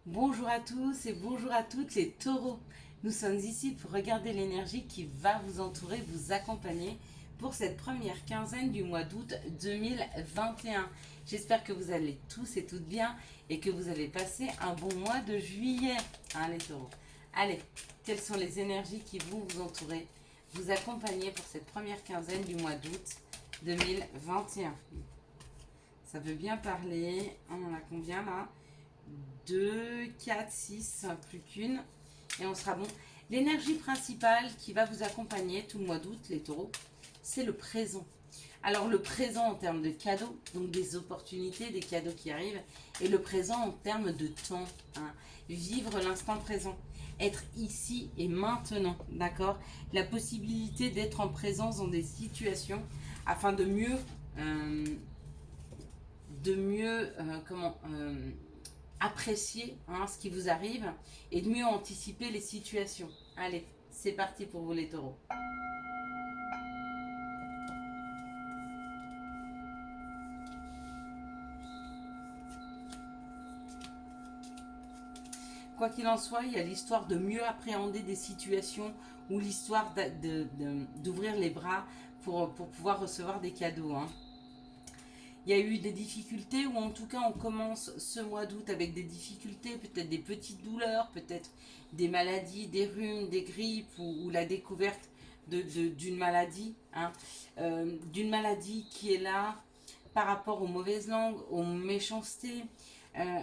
Bonjour à tous et bonjour à toutes les taureaux. Nous sommes ici pour regarder l'énergie qui va vous entourer, vous accompagner pour cette première quinzaine du mois d'août 2021. J'espère que vous allez tous et toutes bien et que vous avez passé un bon mois de juillet, hein, les taureaux. Allez, quelles sont les énergies qui vont vous entourer, vous accompagner pour cette première quinzaine du mois d'août 2021? Ça veut bien parler. On en a combien là? 2, 4, 6, plus qu'une. Et on sera bon. L'énergie principale qui va vous accompagner tout le mois d'août, les taureaux, c'est le présent. Alors le présent en termes de cadeaux, donc des opportunités, des cadeaux qui arrivent, et le présent en termes de temps, hein. Vivre l'instant présent, être ici et maintenant, d'accord? La possibilité d'être en présence dans des situations afin euh, de mieux apprécier, hein, ce qui vous arrive et de mieux anticiper les situations. Allez, c'est parti pour vous les taureaux. Quoi qu'il en soit, il y a l'histoire de mieux appréhender des situations ou l'histoire d'ouvrir les bras pour pouvoir recevoir des cadeaux, hein. Il y a eu des difficultés, ou en tout cas on commence ce mois d'août avec des difficultés, peut-être des petites douleurs, peut-être des maladies, des rhumes, des grippes, ou la découverte d'une maladie, hein. D'une maladie qui est là par rapport aux mauvaises langues, aux méchancetés.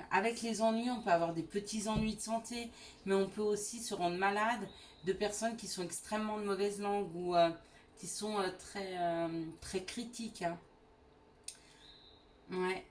Avec les ennuis, on peut avoir des petits ennuis de santé, mais on peut aussi se rendre malade de personnes qui sont extrêmement de mauvaise langue ou qui sont très critiques, hein. Ouais.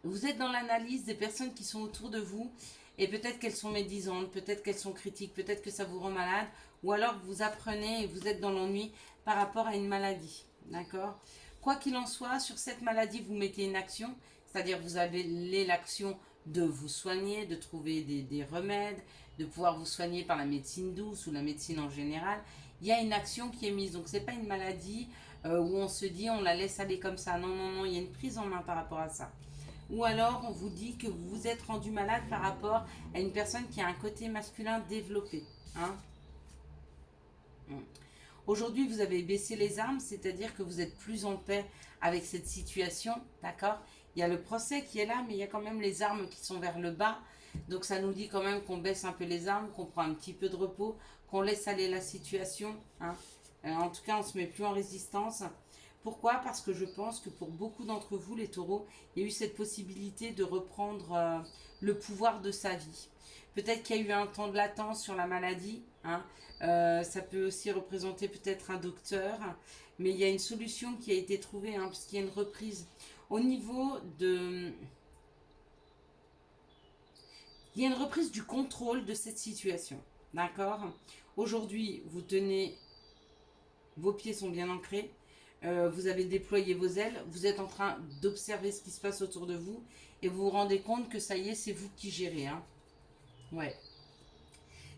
Vous êtes dans l'analyse des personnes qui sont autour de vous et peut-être qu'elles sont médisantes, peut-être qu'elles sont critiques, peut-être que ça vous rend malade ou alors vous apprenez et vous êtes dans l'ennui par rapport à une maladie. D'accord? Quoi qu'il en soit, sur cette maladie, vous mettez une action, c'est-à-dire vous avez l'action de vous soigner, de trouver des remèdes, de pouvoir vous soigner par la médecine douce ou la médecine en général. Il y a une action qui est mise. Donc, ce n'est pas une maladie où on se dit on la laisse aller comme ça. Non, non, non, il y a une prise en main par rapport à ça. Ou alors on vous dit que vous vous êtes rendu malade par rapport à une personne qui a un côté masculin développé, hein. Aujourd'hui, vous avez baissé les armes, c'est-à-dire que vous êtes plus en paix avec cette situation, d'accord? Il y a le procès qui est là, mais il y a quand même les armes qui sont vers le bas. Donc ça nous dit quand même qu'on baisse un peu les armes, qu'on prend un petit peu de repos, qu'on laisse aller la situation, hein. En tout cas, on ne se met plus en résistance. Pourquoi? Parce que je pense que pour beaucoup d'entre vous, les taureaux, il y a eu cette possibilité de reprendre le pouvoir de sa vie. Peut-être qu'il y a eu un temps de latence sur la maladie, hein. Ça peut aussi représenter peut-être un docteur, mais il y a une solution qui a été trouvée, hein, parce qu'il y a une reprise. Au niveau de... Il y a une reprise du contrôle de cette situation, d'accord? Aujourd'hui, vous tenez... Vos pieds sont bien ancrés, vous avez déployé vos ailes, vous êtes en train d'observer ce qui se passe autour de vous, et vous vous rendez compte que ça y est, c'est vous qui gérez, hein. Ouais.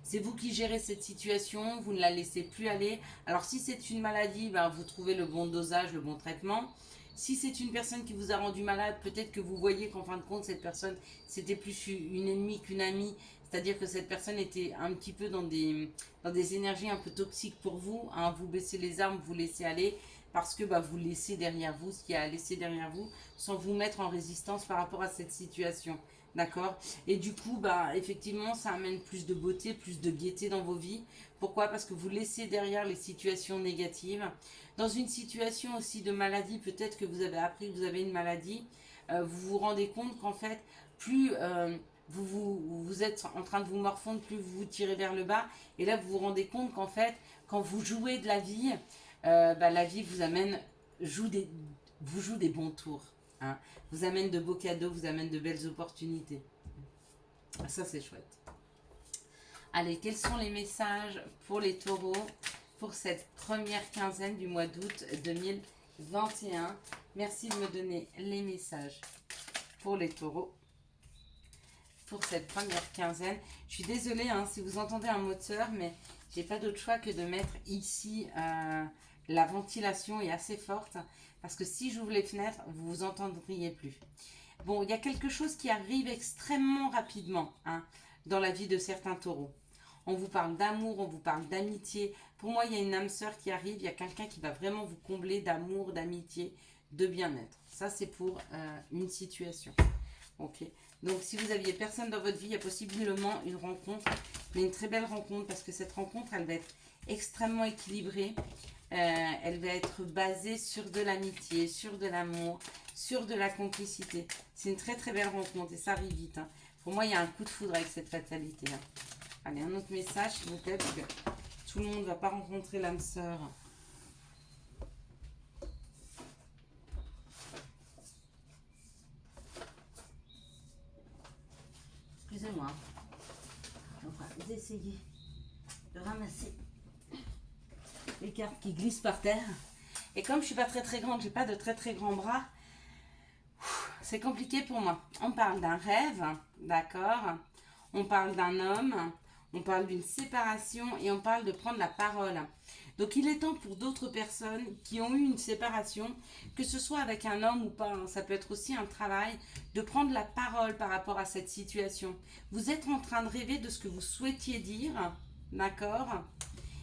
C'est vous qui gérez cette situation, vous ne la laissez plus aller. Alors si c'est une maladie, ben, vous trouvez le bon dosage, le bon traitement. Si c'est une personne qui vous a rendu malade, peut-être que vous voyez qu'en fin de compte, cette personne, c'était plus une ennemie qu'une amie. C'est-à-dire que cette personne était un petit peu dans des énergies un peu toxiques pour vous, hein. Vous baissez les armes, vous laissez aller, parce que bah, vous laissez derrière vous ce qu'il y a à laisser derrière vous, sans vous mettre en résistance par rapport à cette situation. D'accord? Et du coup, bah, effectivement, ça amène plus de beauté, plus de gaieté dans vos vies. Pourquoi? Parce que vous laissez derrière les situations négatives. Dans une situation aussi de maladie, peut-être que vous avez appris que vous avez une maladie, vous vous rendez compte qu'en fait, plus vous êtes en train de vous morfondre, plus vous vous tirez vers le bas. Et là, vous vous rendez compte qu'en fait, quand vous jouez de la vie, bah, la vie vous amène, joue des, vous joue des bons tours, hein. Vous amène de beaux cadeaux, vous amène de belles opportunités. Ça, c'est chouette. Allez, quels sont les messages pour les taureaux pour cette première quinzaine du mois d'août 2021? Merci de me donner les messages pour les taureaux pour cette première quinzaine. Je suis désolée, hein, si vous entendez un moteur, mais j'ai pas d'autre choix que de mettre ici la ventilation est assez forte, parce que si j'ouvre les fenêtres, vous vous entendriez plus. Bon, il y a quelque chose qui arrive extrêmement rapidement, hein, dans la vie de certains taureaux. On vous parle d'amour, on vous parle d'amitié. Pour moi, il y a une âme sœur qui arrive, il y a quelqu'un qui va vraiment vous combler d'amour, d'amitié, de bien-être. Ça, c'est pour une situation. Ok. Donc, si vous aviez personne dans votre vie, il y a possiblement une rencontre, mais une très belle rencontre, parce que cette rencontre, elle va être extrêmement équilibrée. Elle va être basée sur de l'amitié, sur de l'amour, sur de la complicité. C'est une très très belle rencontre et ça arrive vite, hein. Pour moi, il y a un coup de foudre avec cette fatalité, hein. Allez, un autre message, s'il vous plaît, parce que tout le monde ne va pas rencontrer l'âme sœur. Excusez-moi. On va essayer de ramasser les cartes qui glissent par terre. Et comme je suis pas très très grande, j'ai pas de très très grands bras, c'est compliqué pour moi. On parle d'un rêve, d'accord? On parle d'un homme, on parle d'une séparation et on parle de prendre la parole. Donc il est temps pour d'autres personnes qui ont eu une séparation, que ce soit avec un homme ou pas, hein, ça peut être aussi un travail, de prendre la parole par rapport à cette situation. Vous êtes en train de rêver de ce que vous souhaitiez dire, d'accord?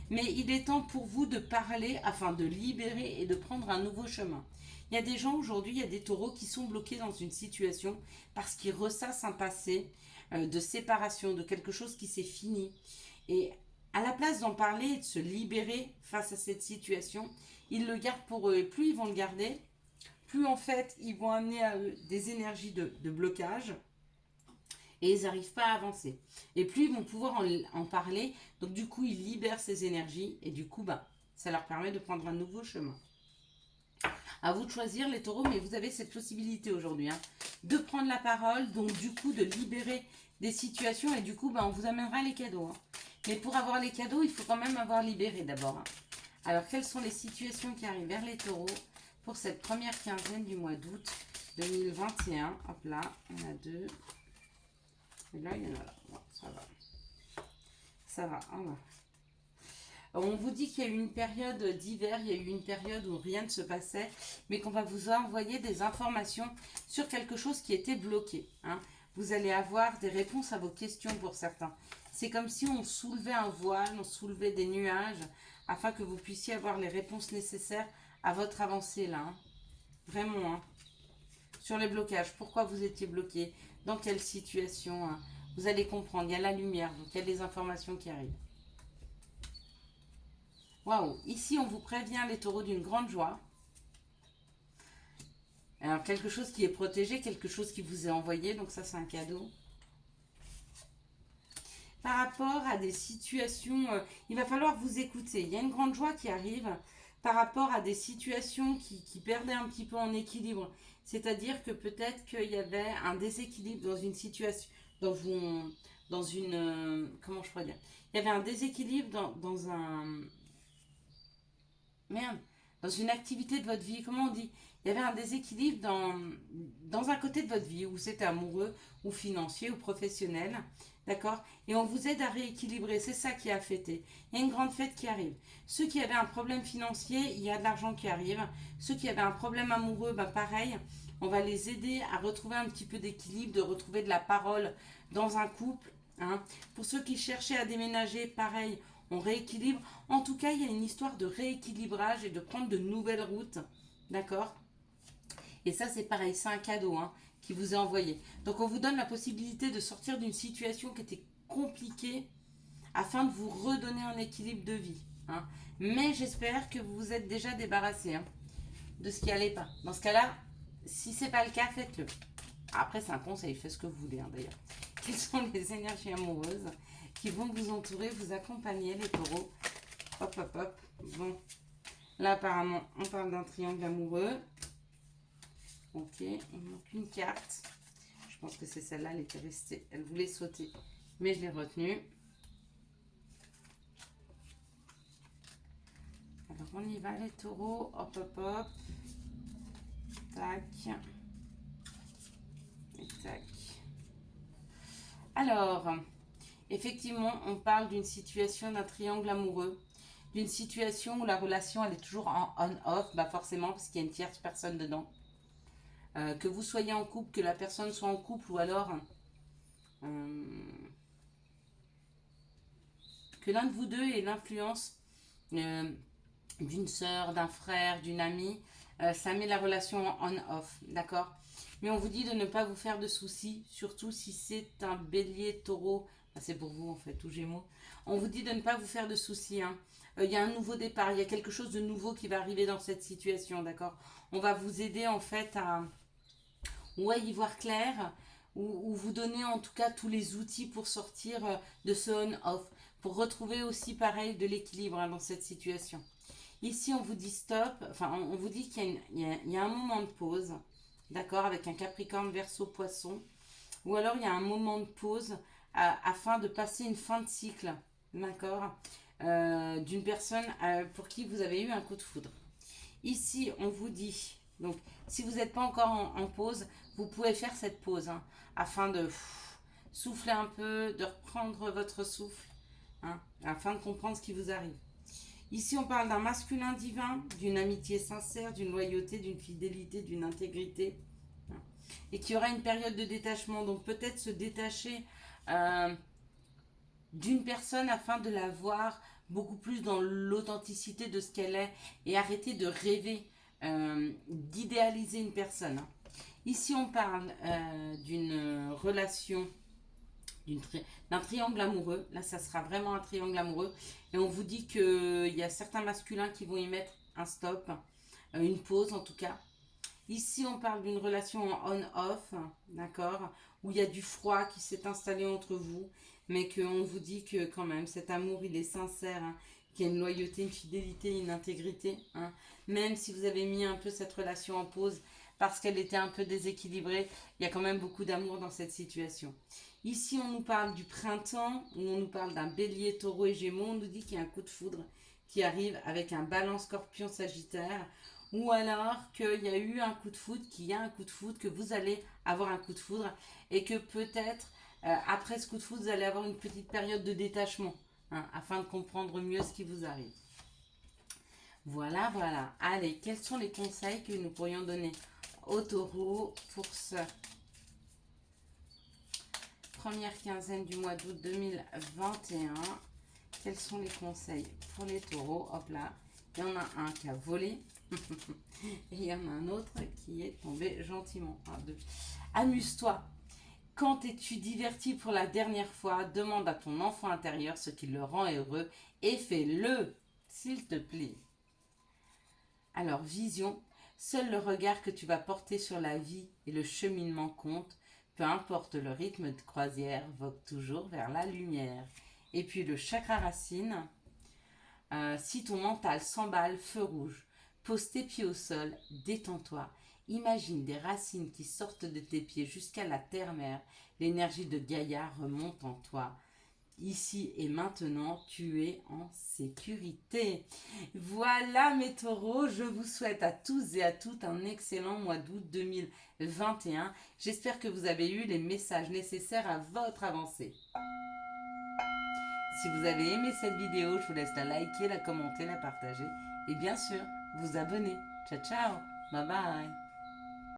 Mais il est temps pour vous de parler afin de libérer et de prendre un nouveau chemin. Il y a des gens aujourd'hui, il y a des taureaux qui sont bloqués dans une situation parce qu'ils ressassent un passé de séparation, de quelque chose qui s'est fini. Et à la place d'en parler et de se libérer face à cette situation, ils le gardent pour eux. Et plus ils vont le garder, plus en fait ils vont amener à eux des énergies de blocage et ils n'arrivent pas à avancer. Et plus ils vont pouvoir en parler, donc du coup ils libèrent ces énergies et du coup ça leur permet de prendre un nouveau chemin. À vous de choisir les taureaux, mais vous avez cette possibilité aujourd'hui, hein, de prendre la parole, donc du coup de libérer des situations et du coup on vous amènera les cadeaux, hein. Mais pour avoir les cadeaux, il faut quand même avoir libéré d'abord, hein. Alors quelles sont les situations qui arrivent vers les taureaux pour cette première quinzaine du mois d'août 2021? Hop là, on a deux. Et là, il y en a là. Bon, ça va. Ça va, on va. On vous dit qu'il y a eu une période d'hiver, il y a eu une période où rien ne se passait, mais qu'on va vous envoyer des informations sur quelque chose qui était bloqué, hein. Vous allez avoir des réponses à vos questions pour certains. C'est comme si on soulevait un voile, on soulevait des nuages, afin que vous puissiez avoir les réponses nécessaires à votre avancée là, hein. Vraiment, hein. Sur les blocages, pourquoi vous étiez bloqué, dans quelle situation, hein. Vous allez comprendre, il y a la lumière, donc il y a des informations qui arrivent. Waouh, ici on vous prévient les taureaux d'une grande joie. Alors quelque chose qui est protégé, quelque chose qui vous est envoyé, donc ça c'est un cadeau. Par rapport à des situations, il va falloir vous écouter. Il y a une grande joie qui arrive par rapport à des situations qui perdaient un petit peu en équilibre. C'est-à-dire que peut-être qu'il y avait un déséquilibre dans une situation, dans une, comment je pourrais dire? Il y avait un déséquilibre dans un, merde, dans une activité de votre vie, comment on dit? Il y avait un déséquilibre dans un côté de votre vie, où c'était amoureux, ou financier, ou professionnel, d'accord? Et on vous aide à rééquilibrer, c'est ça qui a fêté. Il y a une grande fête qui arrive. Ceux qui avaient un problème financier, il y a de l'argent qui arrive. Ceux qui avaient un problème amoureux, pareil, on va les aider à retrouver un petit peu d'équilibre, de retrouver de la parole dans un couple, hein. Pour ceux qui cherchaient à déménager, pareil, on rééquilibre. En tout cas, il y a une histoire de rééquilibrage et de prendre de nouvelles routes. D'accord? Et ça, c'est pareil, c'est un cadeau, hein, qui vous est envoyé. Donc, on vous donne la possibilité de sortir d'une situation qui était compliquée afin de vous redonner un équilibre de vie, hein. Mais j'espère que vous vous êtes déjà débarrassé, hein, de ce qui n'allait pas. Dans ce cas-là, si c'est pas le cas, faites-le. Après, c'est un conseil, faites ce que vous voulez, hein, d'ailleurs. Quelles sont les énergies amoureuses qui vont vous entourer, vous accompagner, les taureaux? Hop, hop, hop. Bon. Là, apparemment, on parle d'un triangle amoureux. Ok, il manque une carte. Je pense que c'est celle-là, elle était restée. Elle voulait sauter, mais je l'ai retenue. Alors, on y va, les taureaux. Hop, hop, hop. Tac. Et tac. Alors, effectivement, on parle d'une situation d'un triangle amoureux, d'une situation où la relation elle est toujours en on-off, forcément parce qu'il y a une tierce personne dedans. Que vous soyez en couple, que la personne soit en couple ou alors que l'un de vous deux ait l'influence euh, d'une sœur, d'un frère, d'une amie, ça met la relation en on-off, d'accord? Mais on vous dit de ne pas vous faire de soucis, surtout si c'est un bélier, taureau, c'est pour vous en fait, ou gémeaux. On vous dit de ne pas vous faire de soucis, hein. Il y a un nouveau départ, il y a quelque chose de nouveau qui va arriver dans cette situation, d'accord? On va vous aider en fait à ouais, y voir clair, ou vous donner en tout cas tous les outils pour sortir de ce on-off, pour retrouver aussi pareil de l'équilibre hein, dans cette situation. Ici, on vous dit stop, enfin, on vous dit qu'il y a, il y a un moment de pause, d'accord, avec un Capricorne, Verseau, Poisson, ou alors il y a un moment de pause afin de passer une fin de cycle, d'accord, d'une personne pour qui vous avez eu un coup de foudre. Ici, on vous dit, donc, si vous n'êtes pas encore en pause, vous pouvez faire cette pause, hein, afin de souffler un peu, de reprendre votre souffle, hein, afin de comprendre ce qui vous arrive. Ici, on parle d'un masculin divin, d'une amitié sincère, d'une loyauté, d'une fidélité, d'une intégrité. Hein, et qu'il y aura une période de détachement. Donc peut-être se détacher d'une personne afin de la voir beaucoup plus dans l'authenticité de ce qu'elle est et arrêter de rêver, d'idéaliser une personne. Ici, on parle d'une relation d'un triangle amoureux. Là, ça sera vraiment un triangle amoureux. Et on vous dit qu'il y a certains masculins qui vont y mettre un stop, une pause en tout cas. Ici, on parle d'une relation en on-off, d'accord, où il y a du froid qui s'est installé entre vous, mais qu'on vous dit que quand même, cet amour, il est sincère, hein, qu'il y a une loyauté, une fidélité, une intégrité. Hein. Même si vous avez mis un peu cette relation en pause parce qu'elle était un peu déséquilibrée, il y a quand même beaucoup d'amour dans cette situation. Ici, on nous parle du printemps, où on nous parle d'un bélier, taureau et gémeaux. On nous dit qu'il y a un coup de foudre qui arrive avec un balance scorpion sagittaire. Ou alors qu'il y a eu un coup de foudre, qu'il y a un coup de foudre, que vous allez avoir un coup de foudre. Et que peut-être, après ce coup de foudre, vous allez avoir une petite période de détachement. Hein, afin de comprendre mieux ce qui vous arrive. Voilà, voilà. Allez, quels sont les conseils que nous pourrions donner aux taureaux pour ce première quinzaine du mois d'août 2021. Quels sont les conseils pour les taureaux? Hop là, il y en a un qui a volé et il y en a un autre qui est tombé gentiment. Amuse-toi. Quand es-tu diverti pour la dernière fois? Demande à ton enfant intérieur ce qui le rend heureux et fais-le, s'il te plaît. Alors, vision. Seul le regard que tu vas porter sur la vie et le cheminement compte. Peu importe le rythme de croisière, vogue toujours vers la lumière. Et puis le chakra racine, si ton mental s'emballe, feu rouge, pose tes pieds au sol, détends-toi. Imagine des racines qui sortent de tes pieds jusqu'à la terre-mère. L'énergie de Gaïa remonte en toi. Ici et maintenant, tu es en sécurité. Voilà mes taureaux, je vous souhaite à tous et à toutes un excellent mois d'août 2021. J'espère que vous avez eu les messages nécessaires à votre avancée. Si vous avez aimé cette vidéo, je vous laisse la liker, la commenter, la partager et bien sûr vous abonner. Ciao ciao, bye bye.